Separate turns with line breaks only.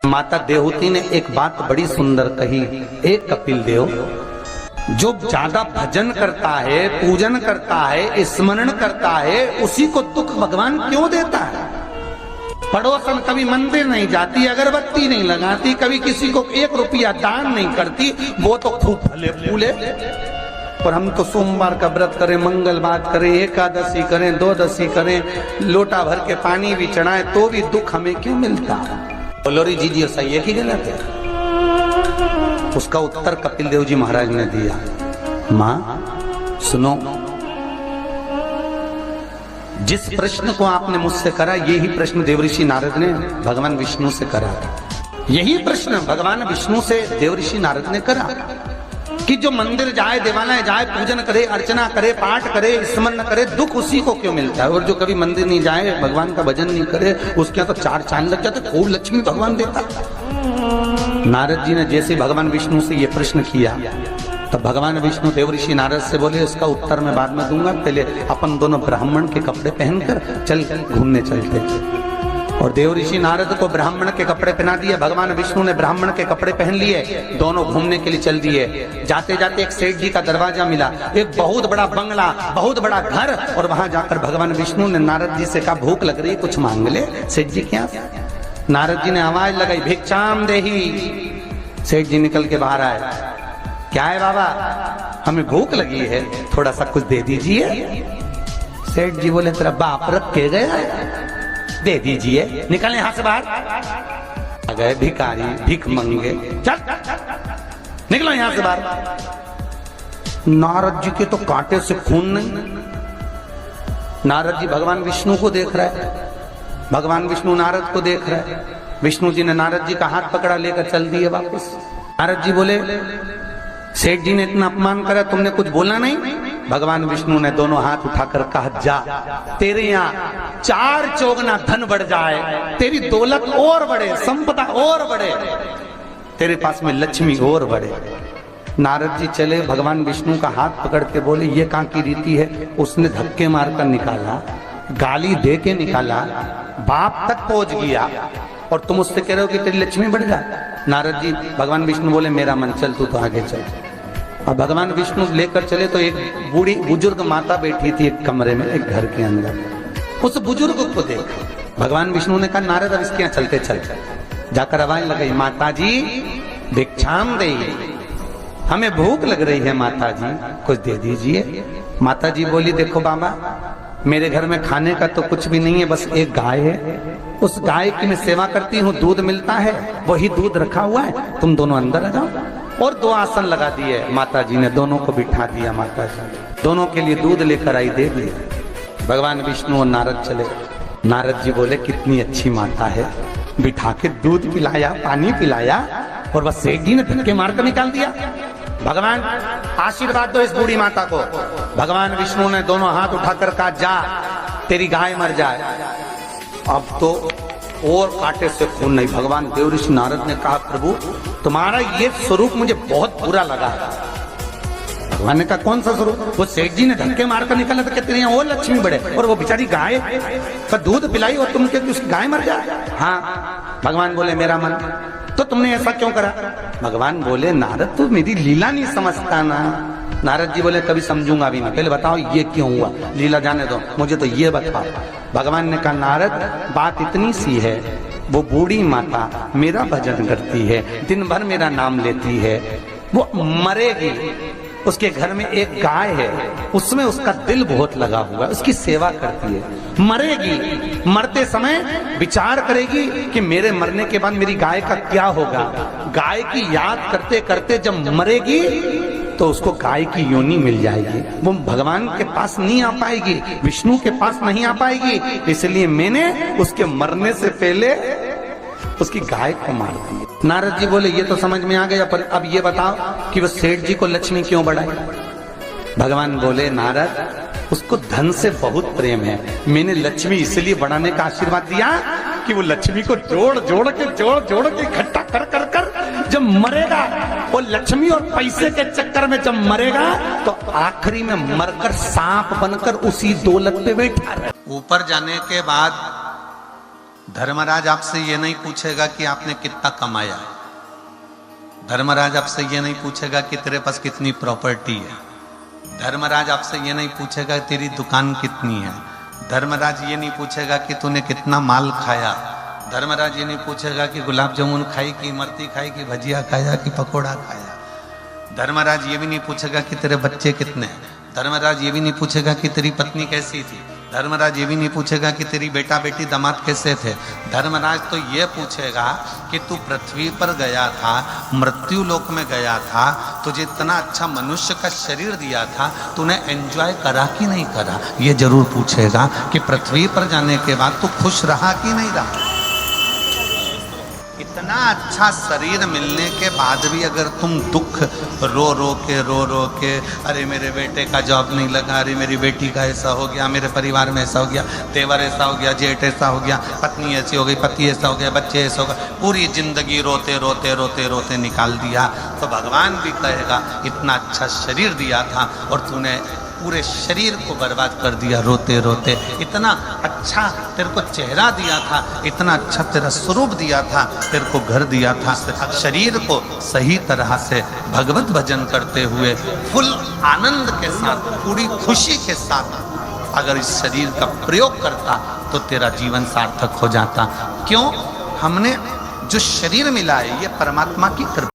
माता देवहूति ने एक बात बड़ी सुंदर कही। एक कपिल देव जो ज्यादा भजन करता है, पूजन करता है, स्मरण करता है, उसी को दुख भगवान क्यों देता है? पड़ोसन कभी मंदिर नहीं जाती, अगरबत्ती नहीं लगाती, कभी किसी को 1 रुपया दान नहीं करती, वो तो खूब फले फूले। और हम तो सोमवार का व्रत करें, मंगलवार करें, एकादशी करें, द्वादशी करें, लोटा भर के पानी भी चढ़ाएं, तो भी दुख हमें क्यों मिलता है? बोलोरी जी सही है कि गलत है? उसका उत्तर कपिल देव जी महाराज ने दिया। मां सुनो, जिस प्रश्न को आपने मुझसे करा, यही प्रश्न देवऋषि नारद ने भगवान विष्णु से करा। यही प्रश्न भगवान विष्णु से देवऋषि नारद ने करा कि जो मंदिर जाए, देवालय जाए, पूजन करे, अर्चना करे, पाठ करे, स्मरण करे, दुख उसी को क्यों मिलता है? और जो कभी मंदिर नहीं जाए, भगवान का भजन नहीं करे, उसके तो 4 चांद लग जाते, खूब लक्ष्मी भगवान देता। नारद जी ने जैसे भगवान विष्णु से ये प्रश्न किया, तब भगवान विष्णु देवऋषि नारद से बोले, इसका उत्तर मैं बाद में दूंगा, पहले अपन दोनों ब्राह्मण के कपड़े पहनकर चल घूमने चलते। और देवऋषि नारद को ब्राह्मण के कपड़े पहना दिए, भगवान विष्णु ने ब्राह्मण के कपड़े पहन लिए, दोनों घूमने के लिए चल दिए। जाते जाते एक सेठ जी का दरवाजा मिला, एक बहुत बड़ा बंगला, बहुत बड़ा घर, और वहां जाकर भगवान विष्णु ने नारद जी से कहा, भूख लग रही है, कुछ मांग ले। सेठ जी क्या? नारद जी ने आवाज लगाई, भिक्षाम देही। सेठ जी निकल के बाहर आए, क्या है बाबा? हमें भूख लगी है, थोड़ा सा कुछ दे दीजिए। सेठ जी बोले, तेरा बाप रख के गया है, दे दीजिए। निकल यहां से बाहर। आ गए भिखारी, भीख मंगे, चल निकलो यहां से बाहर। नारद जी के तो कांटे से खून नहीं। नारद जी भगवान विष्णु को देख रहे हैं, भगवान विष्णु नारद को देख रहे हैं। विष्णु जी ने नारद जी का हाथ पकड़ा, लेकर चल दिए वापस। नारद जी बोले, सेठ जी ने इतना अपमान करा, तुमने कुछ बोला नहीं? भगवान विष्णु ने दोनों हाथ उठाकर कहा, जा, तेरे यहाँ 4 चौगुना धन बढ़ जाए, तेरी दौलत और बढ़े, संपदा और बढ़े, तेरे पास में लक्ष्मी और बढ़े। नारद जी चले, भगवान विष्णु का हाथ पकड़ के बोले, ये कहाँ की रीति है? उसने धक्के मारकर निकाला, गाली दे के निकाला, बाप तक पहुंच गया, और तुम उससे कह रहे हो कि तेरी लक्ष्मी बढ़ जाए। नारद जी, भगवान विष्णु बोले, मेरा मन, चल तू तो आगे चल। और भगवान विष्णु लेकर चले तो एक बूढ़ी बुजुर्ग माता बैठी थी एक कमरे में, एक घर के अंदर। उस बुजुर्ग को देखा भगवान विष्णु ने कहा, नारद अब इसके यहाँ चलते चल। जाकर आवाज लगाई, माता जी भिक्षाम दे, हमें भूख लग रही है माता जी, कुछ दे दीजिए। माता जी बोली, देखो बाबा, मेरे घर में खाने का तो कुछ भी नहीं है, बस एक गाय है, उस गाय की मैं सेवा करती हूँ, दूध मिलता है, वही दूध रखा हुआ है, तुम दोनों अंदर आ जाओ। और 2 आसन लगा दिए माता जी ने, दोनों को बिठा दिया। माता जी दोनों के लिए दूध लेकर आई, दे दिया। भगवान विष्णु और नारद चले। नारद जी बोले, कितनी अच्छी माता है, बिठा के दूध पिलाया, पानी पिलाया, और बस सेठ जी ने धक्के मारकर निकाल दिया। भगवान आशीर्वाद दो इस बूढ़ी माता को। भगवान विष्णु ने दोनों हाथ उठाकर कहा, जा, तेरी गाय मर जाए। अब तो और कांटे से खून नहीं। भगवान देवऋषि नारद ने कहा, प्रभु तुम्हारा ये स्वरूप मुझे बहुत बुरा लगा। भगवान ने कहा, कौन सा स्वरूप? वो सेठ जी ने धक्के मारकर निकाला था, कहते हैं और लक्ष्मी बढ़े, और वो बेचारी गाय का दूध पिलाई और तुम कहते उसकी गाय मर जाए। हाँ। भगवान बोले, मेरा मन, तो तुमने ऐसा क्यों करा? भगवान बोले, नारद तू मेरी लीला नहीं समझता ना। नारद जी बोले, कभी समझूंगा भी नहीं, पहले बताओ ये क्यों हुआ, लीला जाने दो, मुझे तो ये बताओ। भगवान ने कहा, नारद बात इतनी सी है, वो बूढ़ी माता मेरा भजन करती है, दिन भर मेरा नाम लेती है, वो मरेगी, उसके घर में एक गाय है, उसमें उसका दिल बहुत लगा हुआ है, उसकी सेवा करती है, मरेगी, मरते समय विचार करेगी कि मेरे मरने के बाद मेरी गाय का क्या होगा। गाय की याद करते करते जब मरेगी तो उसको गाय की योनि मिल जाएगी, वो भगवान के पास नहीं आ पाएगी, विष्णु के पास नहीं आ पाएगी, इसलिए मैंने उसके मरने से पहले उसकी गाय को मार दी। नारद जी बोले, ये तो समझ में आ गया, पर अब ये बताओ कि वो सेठ जी को लक्ष्मी क्यों बढ़ाई? भगवान बोले, नारद उसको धन से बहुत प्रेम है, मैंने लक्ष्मी इसलिए बढ़ाने का आशीर्वाद दिया कि वो लक्ष्मी को जोड़ जोड़ के इकट्ठा कर कर कर जब मरेगा, वो लक्ष्मी और पैसे के चक्कर में जब मरेगा तो आखिरी में मरकर सांप बनकर उसी दौलत पे बैठा रहे। ऊपर जाने के बाद धर्मराज आपसे ये नहीं पूछेगा कि आपने कितना कमाया। धर्मराज आपसे ये नहीं पूछेगा कि तेरे पास कितनी प्रॉपर्टी है। धर्मराज आपसे ये नहीं पूछेगा तेरी दुकान कितनी है। धर्मराज ये नहीं पूछेगा कि तूने कितना माल खाया। धर्मराज ये नहीं पूछेगा कि गुलाब जामुन खाई कि इमरती खाई कि भजिया खाया कि पकोड़ा खाया। धर्मराज ये भी नहीं पूछेगा कि तेरे बच्चे कितने हैं। धर्मराज ये भी नहीं पूछेगा कि तेरी पत्नी कैसी थी। धर्मराज ये भी नहीं पूछेगा कि तेरी बेटा बेटी दामाद कैसे थे। धर्मराज तो ये पूछेगा कि तू पृथ्वी पर गया था, मृत्यु लोक में गया था, तुझे इतना अच्छा मनुष्य का शरीर दिया था, तूने एंजॉय करा कि नहीं करा। ये जरूर पूछेगा कि पृथ्वी पर जाने के बाद तू खुश रहा कि नहीं रहा। इतना अच्छा शरीर मिलने के बाद भी अगर तुम दुख रो रो के अरे मेरे बेटे का जॉब नहीं लगा, अरे मेरी बेटी का ऐसा हो गया, मेरे परिवार में ऐसा हो गया, देवर ऐसा हो गया, जेठ ऐसा हो गया, पत्नी ऐसी हो गई, पति ऐसा हो गया, बच्चे ऐसा हो गए, पूरी जिंदगी रोते रोते निकाल दिया, तो भगवान भी कहेगा इतना अच्छा शरीर दिया था और तूने पूरे शरीर को बर्बाद कर दिया रोते रोते। इतना अच्छा तेरे को चेहरा दिया था, इतना अच्छा तेरा स्वरूप दिया था, तेरे को घर दिया था। शरीर को सही तरह से भगवत भजन करते हुए फुल आनंद के साथ, पूरी खुशी के साथ अगर इस शरीर का प्रयोग करता तो तेरा जीवन सार्थक हो जाता। क्यों? हमने जो शरीर मिला है ये परमात्मा की कृपा।